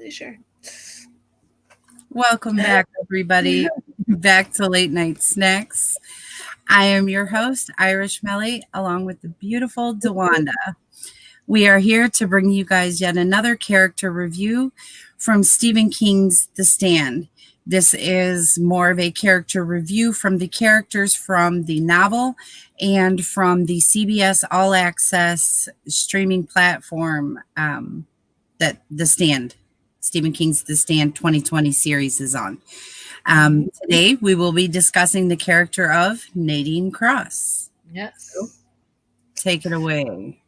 absolutely sure. Welcome back, everybody. Back to Late Night Snacks. I am your host, Irish Melly, along with the beautiful DeWanda. We are here to bring you guys yet another character review from Stephen King's The Stand. This is more of a character review from the characters from the novel and from the CBS All Access streaming platform that The Stand, Stephen King's The Stand 2020 series is on. Today, we will be discussing the character of Nadine Cross. Yes. So, take it away.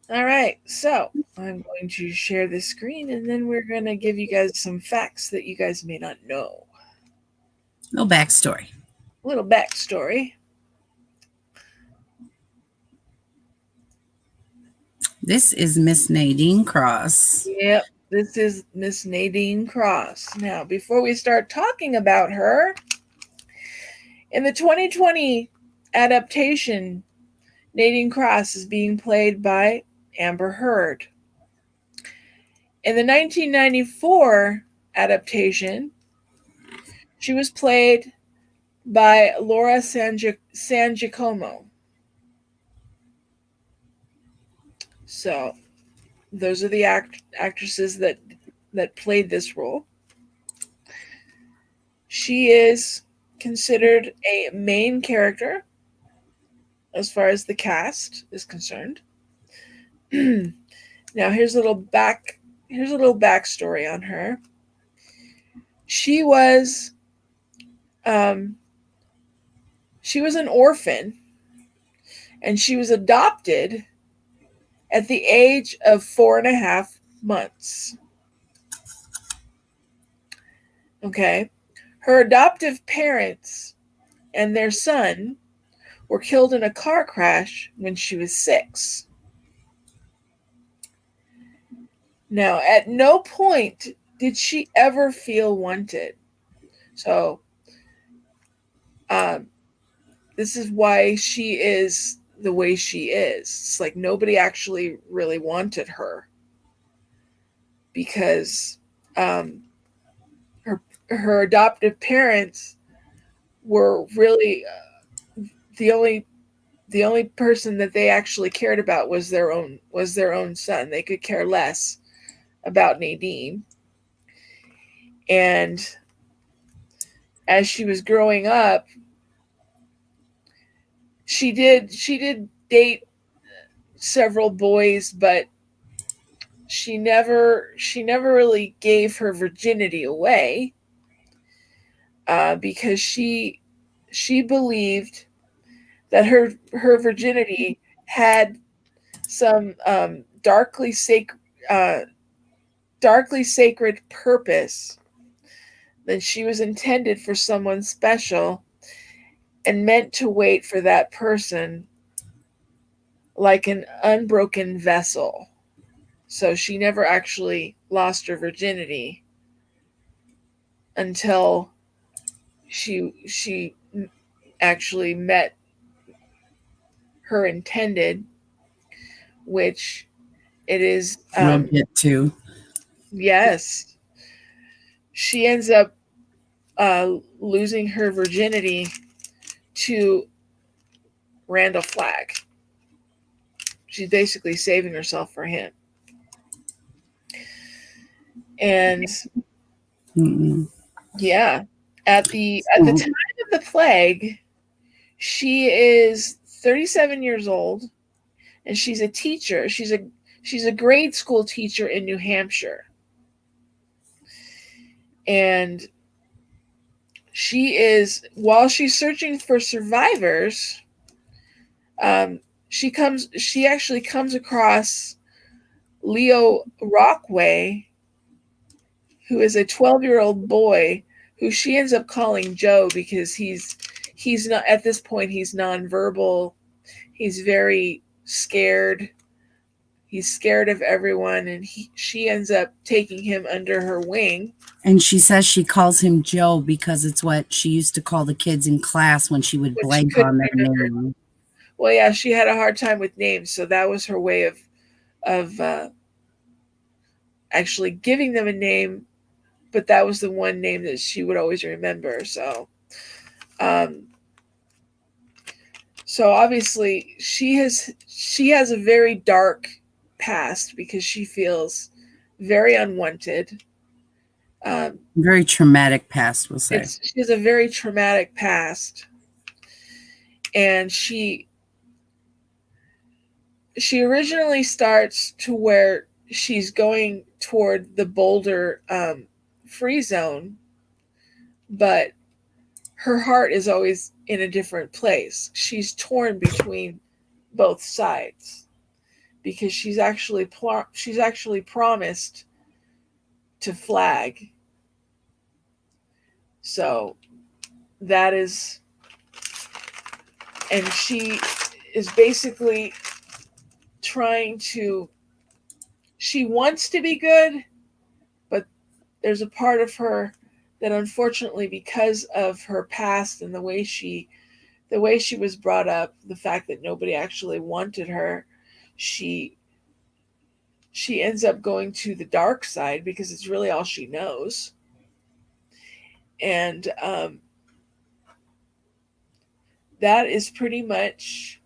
All right. So I'm going to share the screen and then we're going to give you guys some facts that you guys may not know. No backstory. A little backstory. This is Miss Nadine Cross. Yep. This is Miss Nadine Cross. Now, before we start talking about her, in the 2020 adaptation, Nadine Cross is being played by Amber Heard. In the 1994 adaptation, she was played by Laura San Giacomo. So, those are the actresses that played this role. She is considered a main character as far as the cast is concerned. Now, here's a little backstory on her. She was an orphan, and she was adopted at the age of 4.5 months. Okay. Her adoptive parents and their son were killed in a car crash when she was 6. Now, at no point did she ever feel wanted. So, this is why she is the way she is. It's like nobody actually really wanted her because her adoptive parents were really the only person that they actually cared about was their own son. They could care less about Nadine. And as she was growing up, she did date several boys, but she never really gave her virginity away because she believed that her virginity had some darkly sacred purpose, that she was intended for someone special and meant to wait for that person like an unbroken vessel. So she never actually lost her virginity until she actually met her intended, which it is. We'll get to. Yes. She ends up losing her virginity to Randall Flagg. She's basically saving herself for him. And yeah, at the time of the plague, she is 37 years old, and she's a teacher. She's a grade school teacher in New Hampshire. And while she's searching for survivors, she actually comes across Leo Rockway, who is a 12-year-old boy who she ends up calling Joe because he's not, at this point, he's nonverbal. He's very scared. He's scared of everyone, and she ends up taking him under her wing. And she says she calls him Joe because it's what she used to call the kids in class when she would blank on their name. Well, yeah, she had a hard time with names, so that was her way of actually giving them a name, but that was the one name that she would always remember. Um, so obviously she has a very dark past because she feels very unwanted. Very traumatic past, we'll say. She has a very traumatic past, and she originally starts to where she's going toward the Boulder free zone, but her heart is always in a different place. She's torn between both sides because she's actually promised to flag. So that is, and she is basically trying to, she wants to be good, but there's a part of her that unfortunately, because of her past and the way she was brought up, the fact that nobody actually wanted her, she ends up going to the dark side because it's really all she knows. And that is pretty much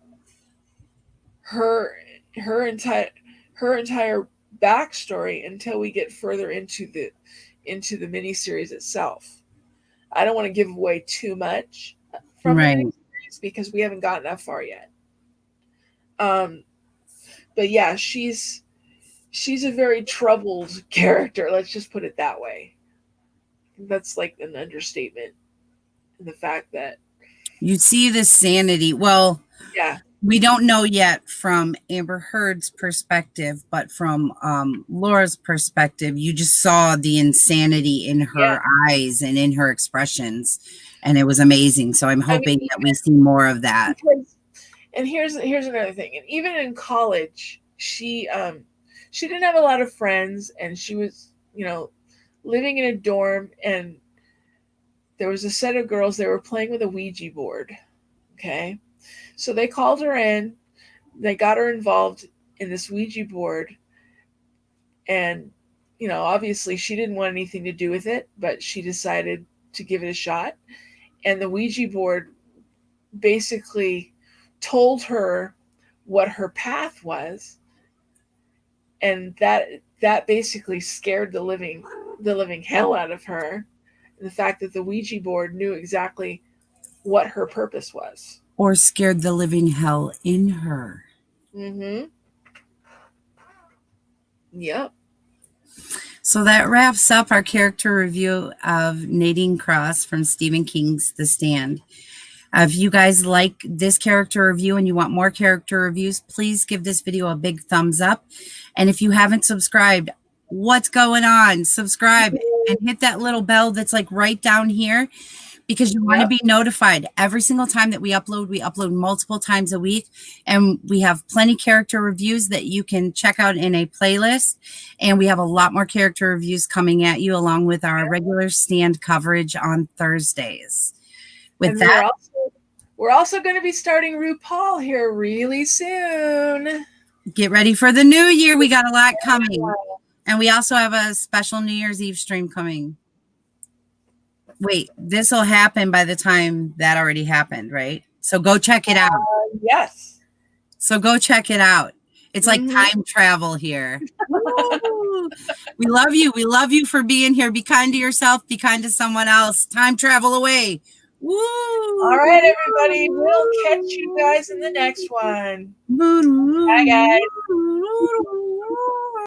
her entire backstory until we get further into the miniseries itself. I don't want to give away too much from the miniseries because we haven't gotten that far yet. But yeah, she's a very troubled character. Let's just put it that way. That's like an understatement. The fact that you see the sanity. Well, yeah, we don't know yet from Amber Heard's perspective, but from Laura's perspective, you just saw the insanity in her eyes and in her expressions, and it was amazing. So I'm hoping that we see more of that. And here's another thing. And even in college, she didn't have a lot of friends, and she was, living in a dorm, and there was a set of girls. They were playing with a Ouija board. Okay. So they called her in, they got her involved in this Ouija board, and, obviously she didn't want anything to do with it, but she decided to give it a shot. And the Ouija board basically told her what her path was, and that basically scared the living hell out of her. And the fact that the Ouija board knew exactly what her purpose was. Or scared the living hell in her. Mm-hmm. Yep. So that wraps up our character review of Nadine Cross from Stephen King's The Stand. If you guys like this character review and you want more character reviews, please give this video a big thumbs up. And if you haven't subscribed, what's going on? Subscribe and hit that little bell that's like right down here, because you want to be notified every single time that we upload. We upload multiple times a week, and we have plenty character reviews that you can check out in a playlist. And we have a lot more character reviews coming at you, along with our regular stand coverage on Thursdays. With that, we're also going to be starting RuPaul here really soon. Get ready for the new year. We got a lot coming. And we also have a special New Year's Eve stream coming. Wait, this will happen by the time that already happened, right? So go check it out. Yes. So go check it out. It's like time travel here. We love you. We love you for being here. Be kind to yourself. Be kind to someone else. Time travel away. Woo! All right, everybody. We'll catch you guys in the next one. Bye, guys.